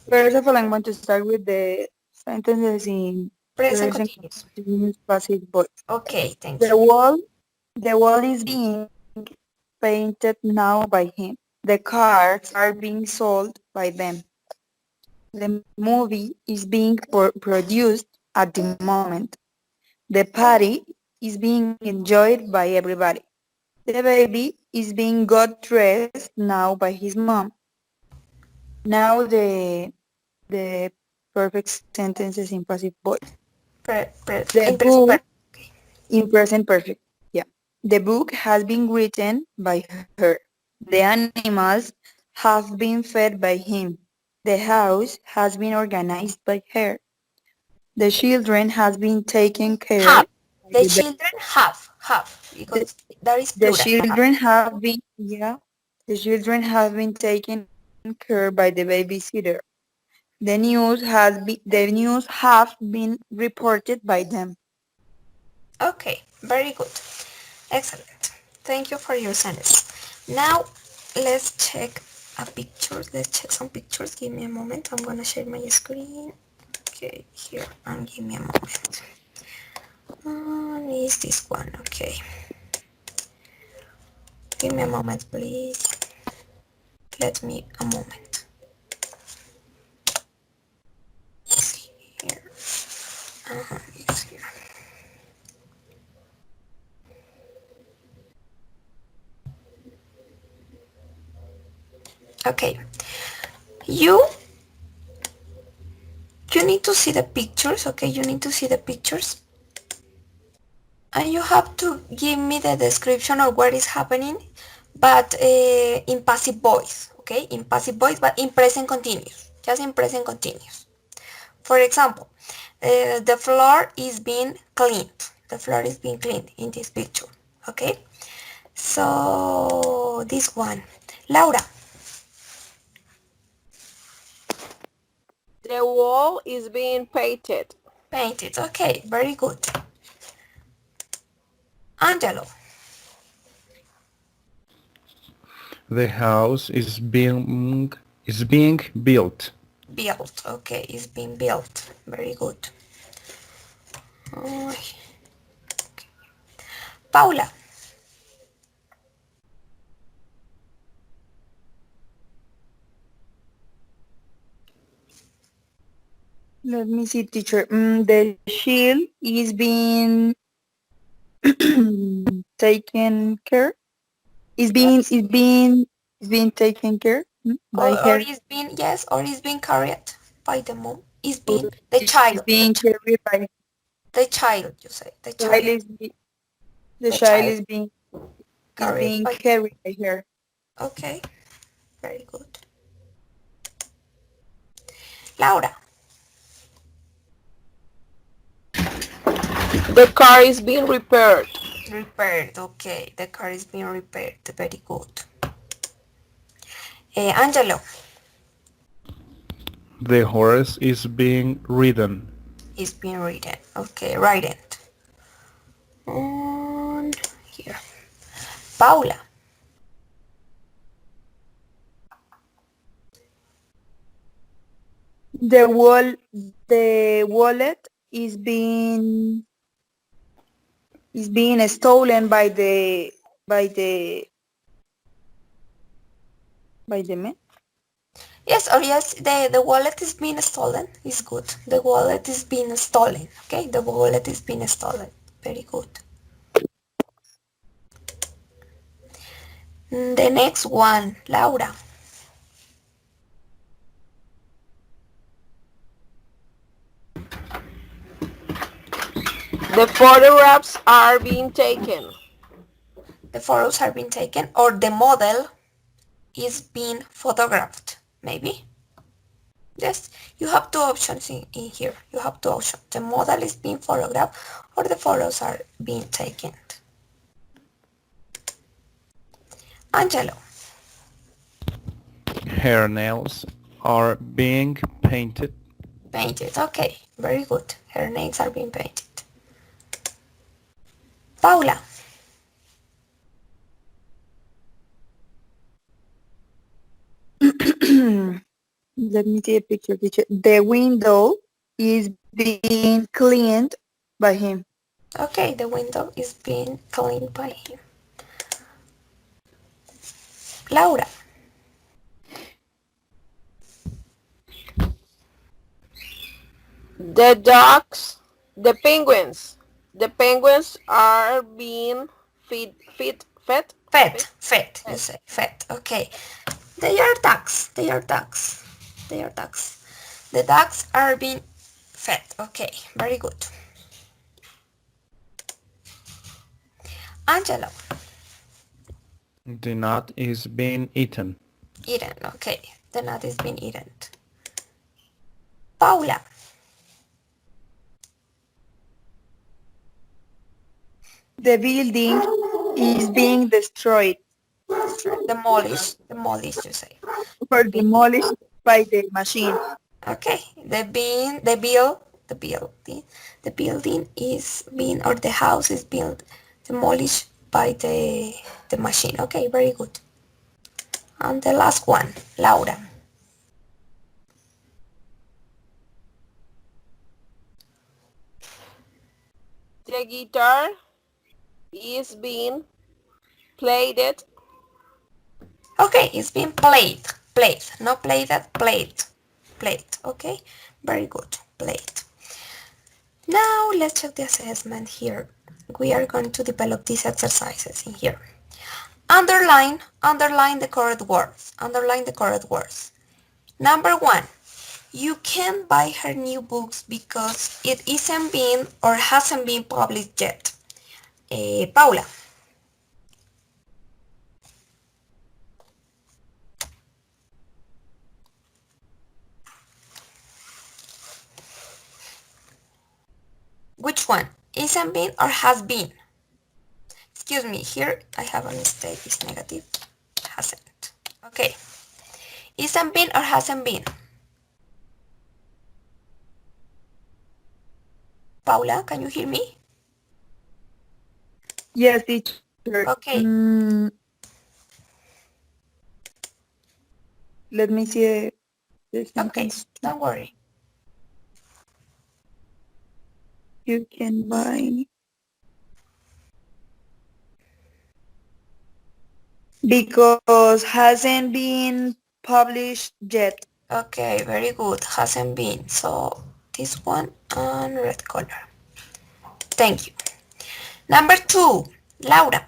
[SPEAKER 3] First of all, I'm going to start with the sentences in
[SPEAKER 2] Present
[SPEAKER 3] present
[SPEAKER 2] continuous.
[SPEAKER 3] continuous passive voice.
[SPEAKER 2] Okay, thank you.
[SPEAKER 3] The wall, the wall is being painted now by him. The cars are being sold by them. The movie is being produced at the moment. The party is being enjoyed by everybody. The baby is being got dressed now by his mom. Now the perfect sentences in passive voice. The
[SPEAKER 2] In present
[SPEAKER 3] book
[SPEAKER 2] perfect. Okay.
[SPEAKER 3] in present perfect. Yeah. The book has been written by her. The animals have been fed by him. The house has been organized by her. The children has been taken care
[SPEAKER 2] Have.
[SPEAKER 3] by
[SPEAKER 2] The
[SPEAKER 3] the
[SPEAKER 2] children have,
[SPEAKER 3] the,
[SPEAKER 2] because that is
[SPEAKER 3] the
[SPEAKER 2] plural. Have.
[SPEAKER 3] children have been yeah. The children have been taken care by the babysitter. The news have been reported by them.
[SPEAKER 2] Okay, very good. Excellent. Thank you for your sentence. Now, let's check a picture. Let's check some pictures. Give me a moment. I'm gonna share my screen. Okay, here, and give me a moment. Is this one? Okay. Give me a moment, please. Let me a moment. It's here. It's here. Okay. You you need to see the pictures. Okay, you need to see the pictures. And you have to give me the description of what is happening, but in passive voice, okay? In passive voice, but in present continuous, just in present continuous. For example, the floor is being cleaned. The floor is being cleaned in this picture, okay? So this one, Laura,
[SPEAKER 1] The wall is being painted.
[SPEAKER 2] painted. Okay, very good. Angelo,
[SPEAKER 4] The house is being built.
[SPEAKER 2] built. Okay, it's being built. Very good. Paula,
[SPEAKER 3] Let me see, teacher. The shield is being taken care. Is being
[SPEAKER 2] yes.
[SPEAKER 3] is being is being taken care by
[SPEAKER 2] Or
[SPEAKER 3] her.
[SPEAKER 2] is being, yes, or is being carried by the mom. Is
[SPEAKER 3] Or
[SPEAKER 2] being the
[SPEAKER 3] is
[SPEAKER 2] child,
[SPEAKER 3] being carried by
[SPEAKER 2] the child, you say, the
[SPEAKER 3] child
[SPEAKER 2] child,
[SPEAKER 3] the
[SPEAKER 2] the
[SPEAKER 3] child
[SPEAKER 2] child
[SPEAKER 3] is
[SPEAKER 2] carried
[SPEAKER 3] being
[SPEAKER 2] by.
[SPEAKER 3] carried by her.
[SPEAKER 2] Okay, very good. Laura,
[SPEAKER 1] The car is being repaired.
[SPEAKER 2] repaired. Okay, the car is being repaired. Very good. Angelo
[SPEAKER 4] The horse is being ridden.
[SPEAKER 2] is being ridden. Okay, ridden. On here. Paula,
[SPEAKER 3] The wallet is being stolen by the man.
[SPEAKER 2] Yes, or yes, the wallet is being stolen. Is good. The wallet is being stolen. Okay, the wallet is being stolen. Very good. The next one, Laura.
[SPEAKER 1] The photographs are being taken.
[SPEAKER 2] The photos are being taken, or the model is being photographed. Maybe. Yes, you have two options in here. You have two options. The model is being photographed, or the photos are being taken. Angelo.
[SPEAKER 4] Her nails are being painted.
[SPEAKER 2] Painted. Okay, very good. Her nails are being painted. Paula.
[SPEAKER 3] Let me see a picture, teacher. The window is being cleaned by him.
[SPEAKER 2] Okay, the window is being cleaned by him. Laura.
[SPEAKER 1] The ducks, the penguins are being
[SPEAKER 2] Fed. You
[SPEAKER 1] fed.
[SPEAKER 2] say fed. Okay. They are ducks. They are ducks. They are ducks. The ducks are being fed. Okay, very good. Angelo.
[SPEAKER 4] The nut is being eaten.
[SPEAKER 2] Eaten. Okay, the nut is being eaten. Paula.
[SPEAKER 3] The building is being destroyed
[SPEAKER 2] Demolish, you say.
[SPEAKER 3] or demolished by the machine.
[SPEAKER 2] Okay, the building is being, or the house is built, demolished by the machine. Okay, very good. And the last one, Laura.
[SPEAKER 1] The guitar is being played.
[SPEAKER 2] Okay, it's being played, not played, played. Okay, very good, played. Now let's check the assessment here. We are going to develop these exercises in here. Underline the correct words. Underline the correct words. Number one, you can buy her new books because it isn't been or hasn't been published yet. Paula. Which one? Isn't been or has been? Excuse me, here I have a mistake. It's negative. Hasn't. Okay. Isn't been or hasn't been? Paula, can you hear me?
[SPEAKER 3] Yes, teacher.
[SPEAKER 2] Okay.
[SPEAKER 3] Let me see the
[SPEAKER 2] Okay,
[SPEAKER 3] sentence.
[SPEAKER 2] don't worry.
[SPEAKER 3] You can buy because hasn't been published yet.
[SPEAKER 2] Okay, very good. Hasn't been. So this one on red color. Thank you. Number two, Laura.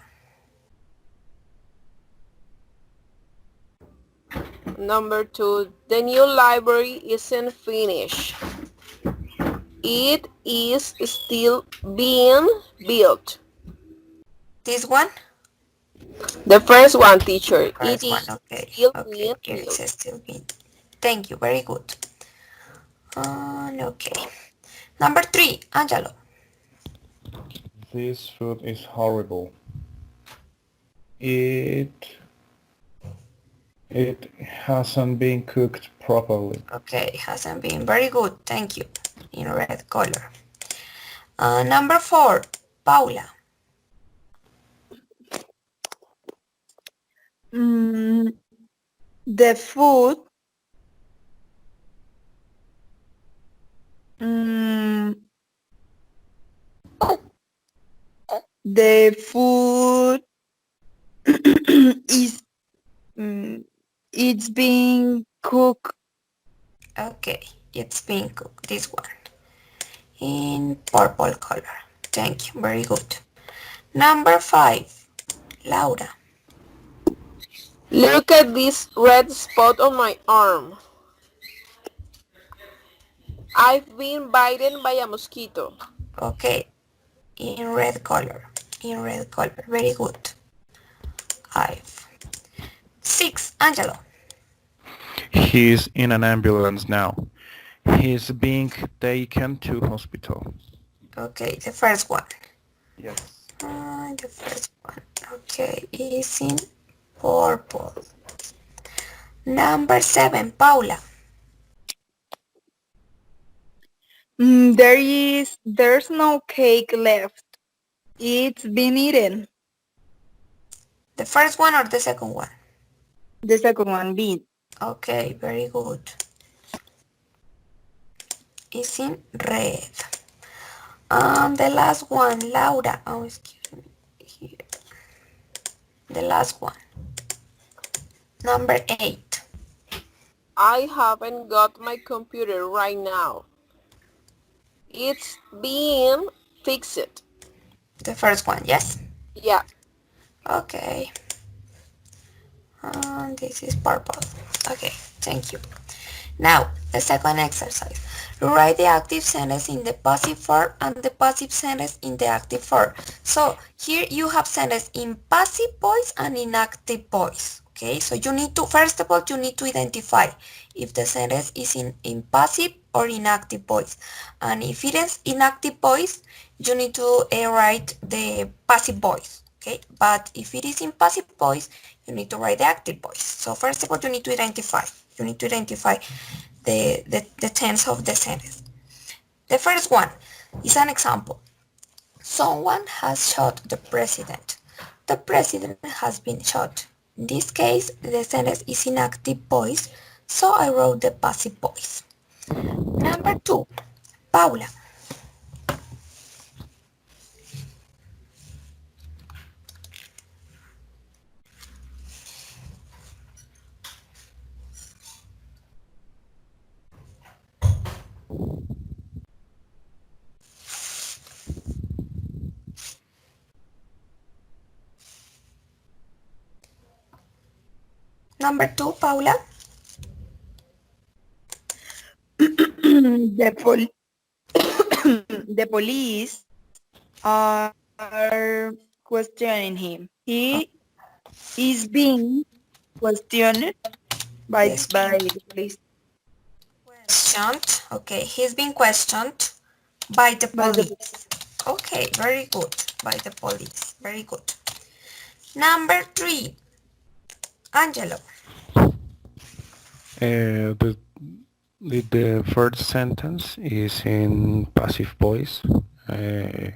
[SPEAKER 1] Number 2, the new library isn't finished. It is still being built.
[SPEAKER 2] This one?
[SPEAKER 1] The first one, teacher. It
[SPEAKER 2] First one,
[SPEAKER 1] is
[SPEAKER 2] okay.
[SPEAKER 1] still
[SPEAKER 2] Okay,
[SPEAKER 1] being
[SPEAKER 2] here it
[SPEAKER 1] built.
[SPEAKER 2] says still being. Thank you, very good. Okay. Number three, Angelo.
[SPEAKER 4] This food is horrible. It hasn't been cooked properly.
[SPEAKER 2] Okay, hasn't been. Very good, thank you. In red color. Number four, Paula.
[SPEAKER 3] Mm, the food mm, the food is it's being cooked.
[SPEAKER 2] Okay, it's being cooked, this one, in purple color. Thank you, very good. Number 5, Laura.
[SPEAKER 1] Look at this red spot on my arm. I've been bitten by a mosquito.
[SPEAKER 2] Okay, in red color, very good. 5. 6, Angelo.
[SPEAKER 4] He's in an ambulance now. He's being taken to hospital.
[SPEAKER 2] Okay, the first one.
[SPEAKER 4] Yes.
[SPEAKER 2] The first one. Okay, is in purple. Number 7, Paula.
[SPEAKER 3] There's no cake left. It's been eaten.
[SPEAKER 2] The first one or the second one?
[SPEAKER 3] The second one being.
[SPEAKER 2] Okay, very good. Is in red. The last one, Laura. Oh, excuse me. Here. The last one. Number 8.
[SPEAKER 1] I haven't got my computer right now. It's being fixed.
[SPEAKER 2] The first one, yes?
[SPEAKER 1] Yeah.
[SPEAKER 2] Okay. This is purple. Okay, thank you. Now, the second exercise. Write the active sentence in the passive form and the passive sentence in the active form. So here you have sentence in passive voice and in active voice. Okay, so you need to, first of all, you need to identify if the sentence is in passive or in active voice. And if it is in active voice, you need to write the passive voice. Okay, but if it is in passive voice, you need to write the active voice. So first of all, you need to identify. You need to identify the tense of the sentence. The first one is an example. Someone has shot the president. The president has been shot. In this case, the sentence is in active voice, so I wrote the passive voice. Number 2, Paula. Number 2, Paula.
[SPEAKER 3] the, pol- the police are questioning him. He is being questioned
[SPEAKER 2] Yes,
[SPEAKER 3] by the police.
[SPEAKER 2] questioned. Okay, he's been questioned by the
[SPEAKER 3] By the
[SPEAKER 2] police. Okay, very good. By the police. Very good. Number 3, Angelo.
[SPEAKER 4] The the first sentence is in passive voice. The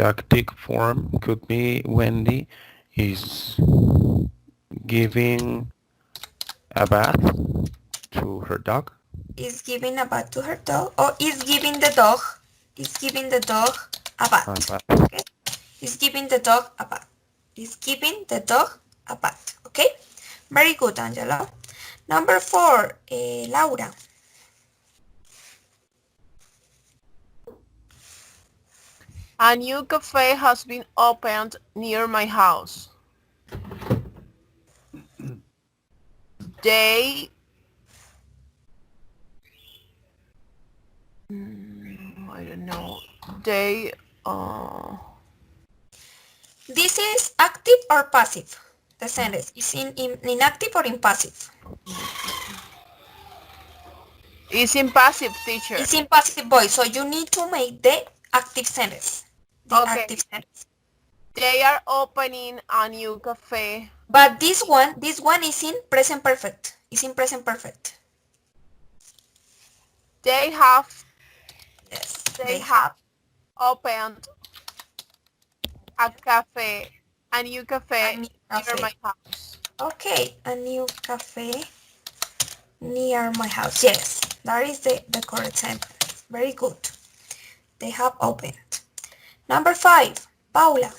[SPEAKER 4] active form could be Wendy is giving a bath to her dog.
[SPEAKER 2] Is giving a bath to her dog, or is giving the dog, is giving the dog a
[SPEAKER 4] A
[SPEAKER 2] bath.
[SPEAKER 4] bath.
[SPEAKER 2] Okay, is giving the dog a bath, is giving the dog a bath. Okay, very good, Angela. Number 4, Laura.
[SPEAKER 1] A new cafe has been opened near my house. They I don't know. They
[SPEAKER 2] This is active or passive? The sentence is in active or in passive?
[SPEAKER 1] is in passive, teacher.
[SPEAKER 2] It's in passive voice, so you need to make the active sentence. The
[SPEAKER 1] Okay.
[SPEAKER 2] active sentence.
[SPEAKER 1] They are opening a new cafe.
[SPEAKER 2] But this one is in present perfect. It's in present perfect.
[SPEAKER 1] They have
[SPEAKER 2] Yes,
[SPEAKER 1] they have opened a new cafe
[SPEAKER 2] a new
[SPEAKER 1] near
[SPEAKER 2] cafe.
[SPEAKER 1] my house.
[SPEAKER 2] Okay, a new cafe near my house. Yes, that is the correct sentence. Very good. They have opened. Number 5, Paula.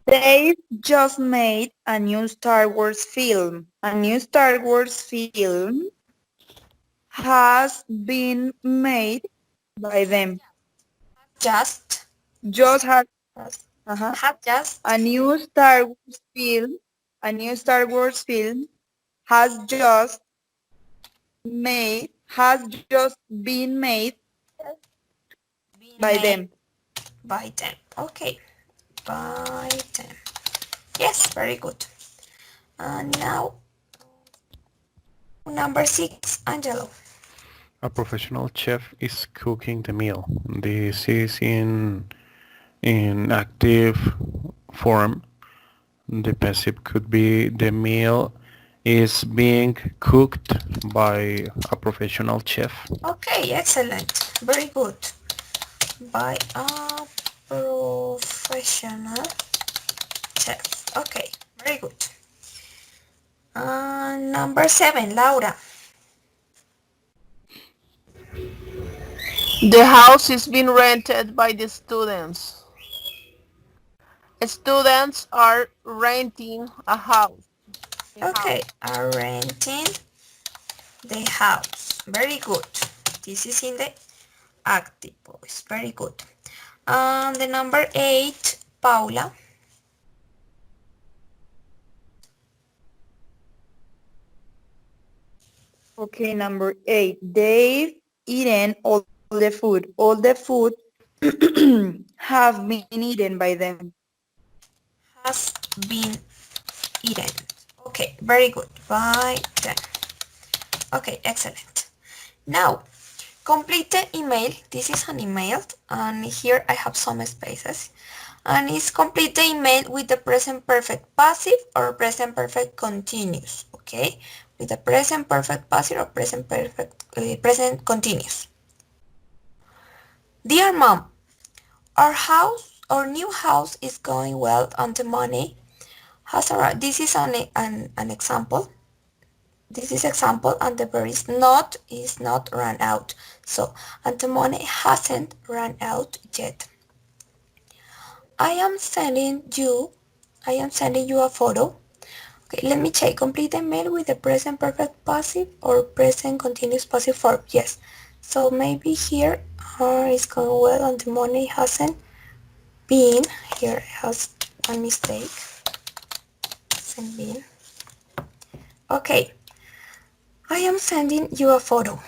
[SPEAKER 3] They just made a new Star Wars film. A new Star Wars film has been made by them.
[SPEAKER 2] Just,
[SPEAKER 3] Just had
[SPEAKER 2] just
[SPEAKER 3] uh-huh,
[SPEAKER 2] have
[SPEAKER 3] a
[SPEAKER 2] just.
[SPEAKER 3] new Star Wars film. A new Star Wars film has just been made
[SPEAKER 2] Been
[SPEAKER 3] by
[SPEAKER 2] made
[SPEAKER 3] them.
[SPEAKER 2] by them. Okay, by them. Yes, very good. And now number 6, Angelo.
[SPEAKER 4] A professional chef is cooking the meal. This is in active form. The passive could be the meal is being cooked by a professional chef.
[SPEAKER 2] Okay, excellent. Very good. By a professional chef. Okay, very good. Number 7, Laura.
[SPEAKER 1] The house is being rented by the students. Students are renting a house. The
[SPEAKER 2] Okay,
[SPEAKER 1] house.
[SPEAKER 2] are renting the house. Very good. This is in the active voice. Very good. The number 8, Paula.
[SPEAKER 3] Okay, number 8. They've eaten all the food. All the food have been eaten by them.
[SPEAKER 2] Has been eaten. Okay, very good. By them. Okay, excellent. Now, complete the email. This is an email, and here I have some spaces. And it's complete the email with the present perfect passive or present perfect continuous. Okay, with the present perfect passive or present continuous. Dear mom, our new house is going well, and the money has arrived. This is an example. This is example, and the verb is not run out. So, and the money hasn't run out yet. I am sending you I am sending you a photo. Okay, let me check. Complete the mail with the present perfect passive or present continuous passive verb. Yes. So maybe here is going well and the money hasn't been. Here has one mistake. Hasn't been. Okay. I am sending you a photo.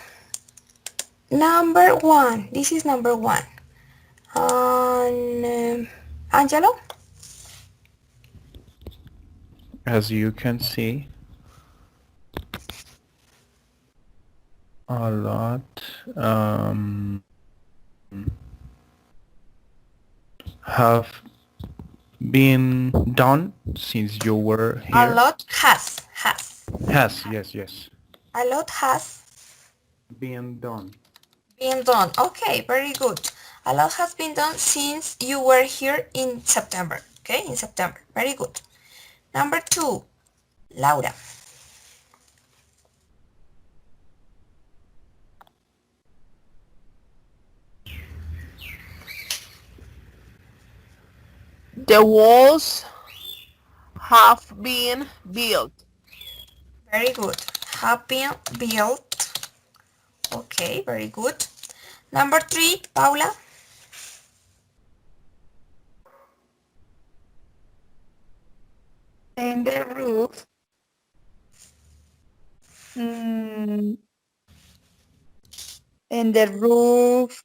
[SPEAKER 2] Number 1. This is number 1. Angelo?
[SPEAKER 4] As you can see, a lot have been done since you were
[SPEAKER 2] A
[SPEAKER 4] here.
[SPEAKER 2] lot has.
[SPEAKER 4] Yes.
[SPEAKER 2] A lot has
[SPEAKER 4] Been done.
[SPEAKER 2] been done. Okay, very good. A lot has been done since you were here in September. Okay, in September. Very good. Number 2, Laura.
[SPEAKER 1] The walls have been built.
[SPEAKER 2] Very good. Have been built. Okay, very good. Number 3, Paula.
[SPEAKER 3] And the roof, mm, and the roof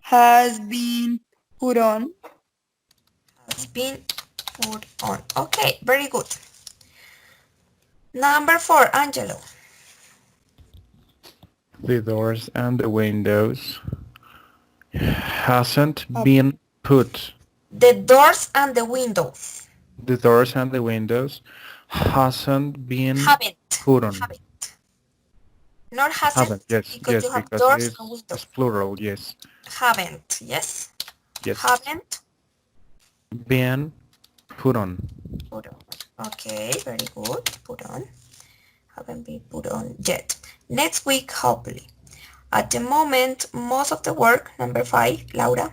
[SPEAKER 3] has been put on.
[SPEAKER 2] Has been put on. Okay, very good. Number 4, Angelo.
[SPEAKER 4] The doors and the windows hasn't
[SPEAKER 3] Uh,
[SPEAKER 4] been put.
[SPEAKER 2] The doors and the windows.
[SPEAKER 4] The doors and the windows hasn't been
[SPEAKER 2] Haven't.
[SPEAKER 4] put on.
[SPEAKER 2] Haven't. Not hasn't
[SPEAKER 4] Haven't. Yes,
[SPEAKER 2] because
[SPEAKER 4] yes,
[SPEAKER 2] you have
[SPEAKER 4] because it
[SPEAKER 2] doors and
[SPEAKER 4] is
[SPEAKER 2] windows.
[SPEAKER 4] plural. Yes,
[SPEAKER 2] Haven't. Yes.
[SPEAKER 4] yes.
[SPEAKER 2] Haven't
[SPEAKER 4] Been put on.
[SPEAKER 2] put on. Okay, very good. Put on. Haven't been put on yet. Next week, hopefully. At the moment, most of the work, number 5, Laura.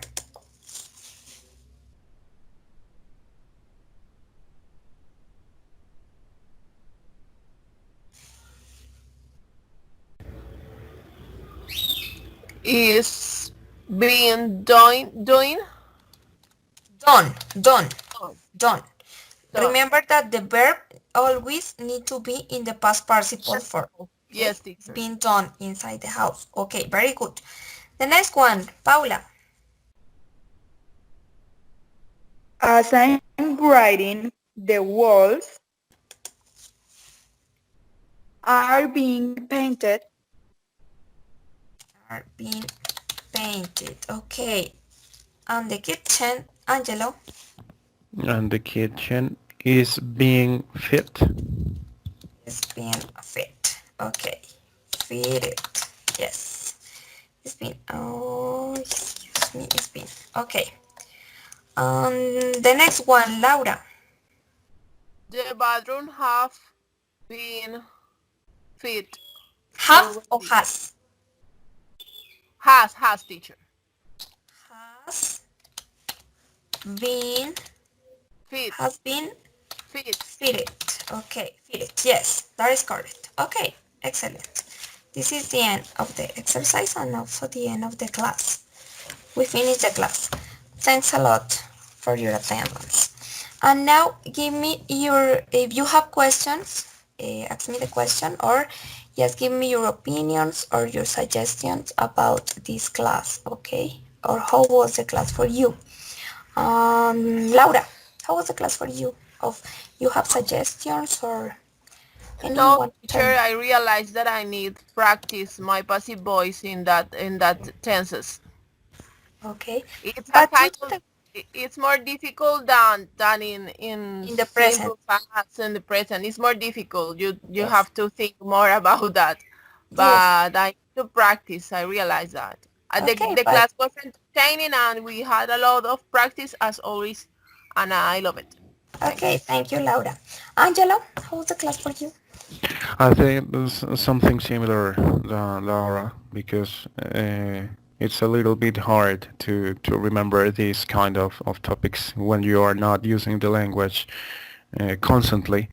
[SPEAKER 1] is being doing.
[SPEAKER 2] Done, done,
[SPEAKER 1] Oh,
[SPEAKER 2] done.
[SPEAKER 1] done.
[SPEAKER 2] Remember that the verb always need to be in the past participle form. Okay?
[SPEAKER 1] Yes,
[SPEAKER 2] It's
[SPEAKER 1] teacher.
[SPEAKER 2] being done inside the house. Okay, very good. The next one, Paula.
[SPEAKER 3] As I'm writing, the walls are being painted.
[SPEAKER 2] Are being painted. Okay. And the kitchen, Angelo,
[SPEAKER 4] And the kitchen is being fit.
[SPEAKER 2] is being fit. Okay. Fitted. Yes. It's been, oh, excuse me, it's been, okay. The next one, Laura.
[SPEAKER 1] The bathroom have been fit
[SPEAKER 2] Have or
[SPEAKER 1] already.
[SPEAKER 2] has?
[SPEAKER 1] Has teacher.
[SPEAKER 2] Has been,
[SPEAKER 1] Fit,
[SPEAKER 2] has been
[SPEAKER 1] fit.
[SPEAKER 2] fitted. Okay, fitted. Yes, that is correct. Okay, excellent. This is the end of the exercise and also the end of the class. We finished the class. Thanks a lot for your attendance. And now give me your, if you have questions, ask me the question or just give me your opinions or your suggestions about this class, okay? Or how was the class for you? Laura, how was the class for you? Of you have suggestions or
[SPEAKER 1] No,
[SPEAKER 2] anyone? Tell
[SPEAKER 1] teacher,
[SPEAKER 2] me.
[SPEAKER 1] I realized that I need practice my passive voice in that tenses.
[SPEAKER 2] Okay,
[SPEAKER 1] It's a
[SPEAKER 2] but you
[SPEAKER 1] kind
[SPEAKER 2] did
[SPEAKER 1] of
[SPEAKER 2] it
[SPEAKER 1] it's more difficult than in
[SPEAKER 2] in the present.
[SPEAKER 1] simple past and the present. It's more difficult. You
[SPEAKER 2] Yes.
[SPEAKER 1] have to think more about that.
[SPEAKER 2] Yes.
[SPEAKER 1] But I need to practice. I realize that. The
[SPEAKER 2] Okay,
[SPEAKER 1] the
[SPEAKER 2] but
[SPEAKER 1] class was entertaining and we had a lot of practice as always, and I love it.
[SPEAKER 2] okay,
[SPEAKER 1] Thanks.
[SPEAKER 2] thank you, Laura. Angelo, how was the class for you?
[SPEAKER 4] I think there's something similar, Laura, because it's a little bit hard to remember these kind of topics when you are not using the language constantly.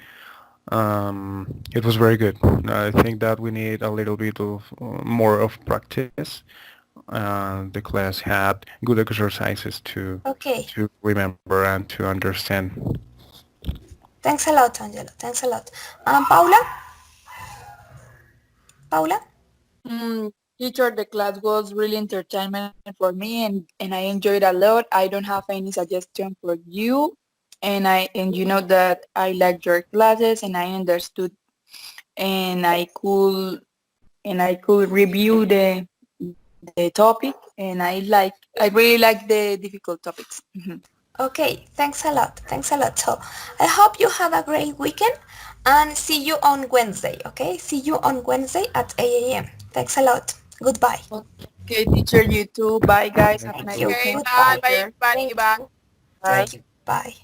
[SPEAKER 4] It was very good. I think that we need a little bit of more of practice. The class had good exercises
[SPEAKER 2] Okay,
[SPEAKER 4] to remember and to understand.
[SPEAKER 2] thanks a lot, Angelo. Thanks a lot. Paula? Paula?
[SPEAKER 3] Mm, Teacher, the class was really entertainment for me and I enjoyed a lot. I don't have any suggestion for you. And you know that I like your classes and I understood and I could review the topic and I really like the difficult topics.
[SPEAKER 2] Okay, thanks a lot. Thanks a lot. So, I hope you have a great weekend and see you on Wednesday, okay? See you on Wednesday at 8 a.m. Thanks a lot. Goodbye.
[SPEAKER 3] Okay, teacher, you too. Bye guys. Have a
[SPEAKER 2] Thank
[SPEAKER 3] nice
[SPEAKER 2] you.
[SPEAKER 1] Okay,
[SPEAKER 3] weekend.
[SPEAKER 1] bye,
[SPEAKER 2] Goodbye.
[SPEAKER 3] Take
[SPEAKER 1] bye
[SPEAKER 3] care.
[SPEAKER 1] everybody,
[SPEAKER 2] Thank
[SPEAKER 1] bye.
[SPEAKER 2] you.
[SPEAKER 3] Bye.
[SPEAKER 2] Thank you. Bye.